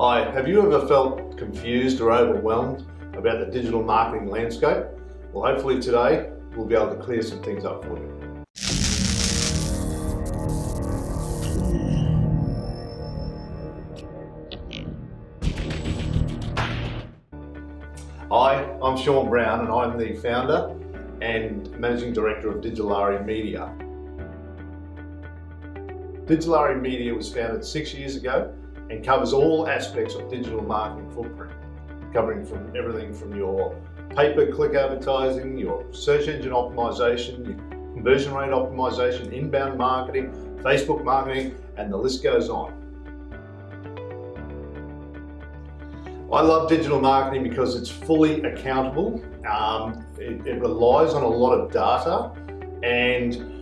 Hi, have you ever felt confused or overwhelmed about the digital marketing landscape? Well, hopefully today we'll be able to clear some things up for you. Hi, I'm Sean Brown and I'm the founder and Managing Director of Digilari Media. Digilari Media was founded 6 years ago and covers all aspects of digital marketing footprint, covering from everything from your pay-per-click advertising, your search engine optimization, your conversion rate optimization, inbound marketing, Facebook marketing, and the list goes on. I love digital marketing because it's fully accountable. It relies on a lot of data, and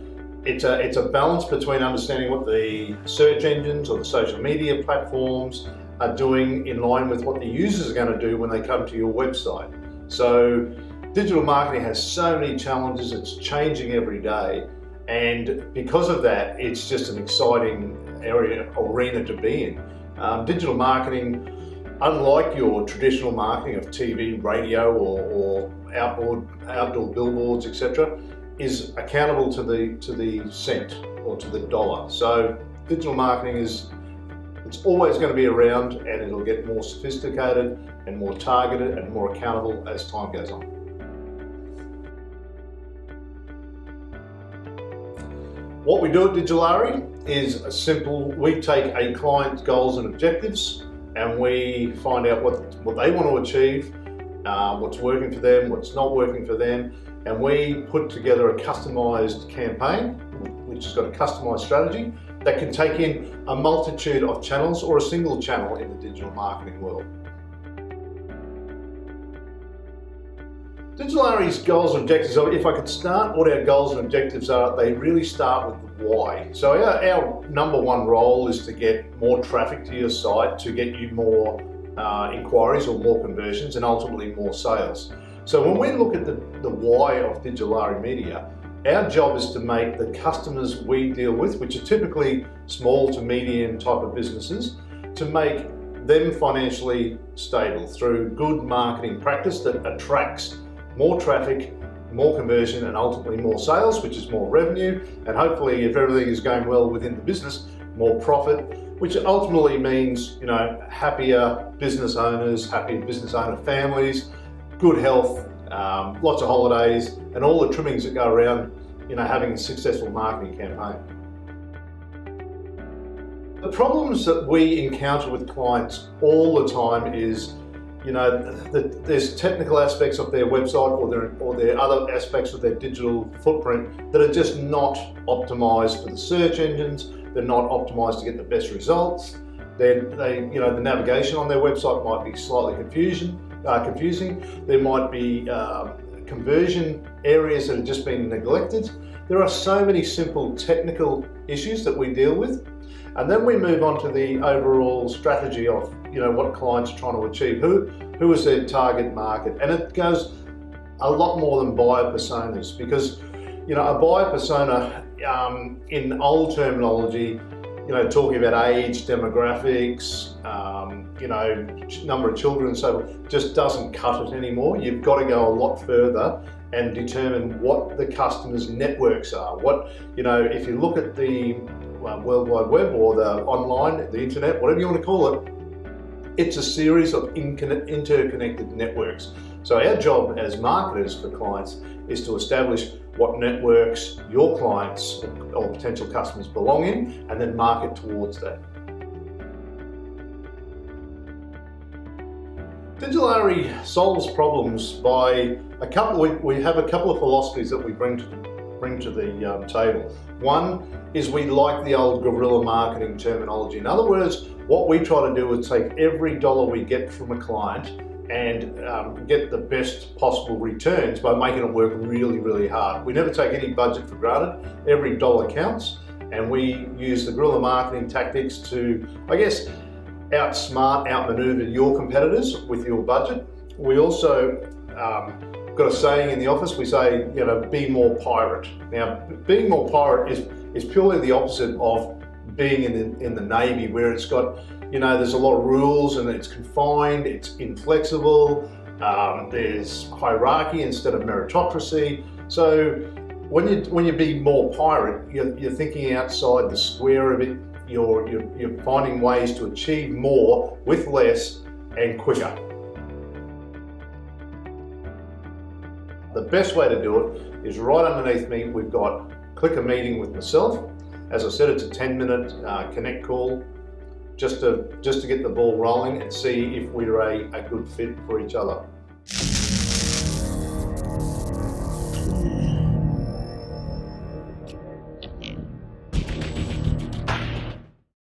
it's a balance between understanding what the search engines or the social media platforms are doing in line with what the users are going to do when they come to your website. So digital marketing has so many challenges, it's changing every day, and because of that, it's just an exciting arena to be in. Digital marketing, unlike your traditional marketing of TV, radio, or outdoor billboards, etc., is accountable to the cent or to the dollar. So digital marketing it's always going to be around, and it'll get more sophisticated and more targeted and more accountable as time goes on. What we do at Digilari is simple. We take a client's goals and objectives and we find out what they want to achieve, what's working for them, what's not working for them, and we put together a customised campaign, which has got a customised strategy that can take in a multitude of channels or a single channel in the digital marketing world. Digilari's goals and objectives, if I could start what our goals and objectives are, they really start with the why. So our number one role is to get more traffic to your site, to get you more inquiries or more conversions, and ultimately more sales. So when we look at the why of Digilari Media, our job is to make the customers we deal with, which are typically small to medium type of businesses, to make them financially stable through good marketing practice that attracts more traffic, more conversion, and ultimately more sales, which is more revenue, and hopefully, if everything is going well within the business, more profit, which ultimately means, happier business owners, happy business owner families, good health, lots of holidays, and all the trimmings that go around, having a successful marketing campaign. The problems that we encounter with clients all the time is, there's technical aspects of their website or their other aspects of their digital footprint that are just not optimized for the search engines. They're not optimized to get the best results. The navigation on their website might be slightly confusing. There might be conversion areas that have just been neglected. There are so many simple technical issues that we deal with. And then we move on to the overall strategy of what clients are trying to achieve, who is their target market. And it goes a lot more than buyer personas, because a buyer persona in old terminology, talking about age, demographics, number of children and so forth, just doesn't cut it anymore. You've got to go a lot further and determine what the customer's networks are. If you look at the World Wide Web or the online, the internet, whatever you want to call it, it's a series of interconnected networks. So our job as marketers for clients is to establish what networks your clients or potential customers belong in, and then market towards that. Digilari solves problems by we have a couple of philosophies that we bring to the table. One is we like the old guerrilla marketing terminology. In other words, what we try to do is take every dollar we get from a client and get the best possible returns by making it work really, really hard. We never take any budget for granted. Every dollar counts, and we use the guerrilla marketing tactics to, outmaneuver your competitors with your budget. We also got a saying in the office. We say, be more pirate. Now, being more pirate is purely the opposite of being in the Navy, where it's got you know, there's a lot of rules and it's confined, it's inflexible, there's hierarchy instead of meritocracy. So when you be more pirate, you're thinking outside the square of it. You're finding ways to achieve more with less and quicker. The best way to do it is right underneath me. We've got click a meeting with myself. As I said, it's a 10-minute connect call just to get the ball rolling and see if we're a good fit for each other.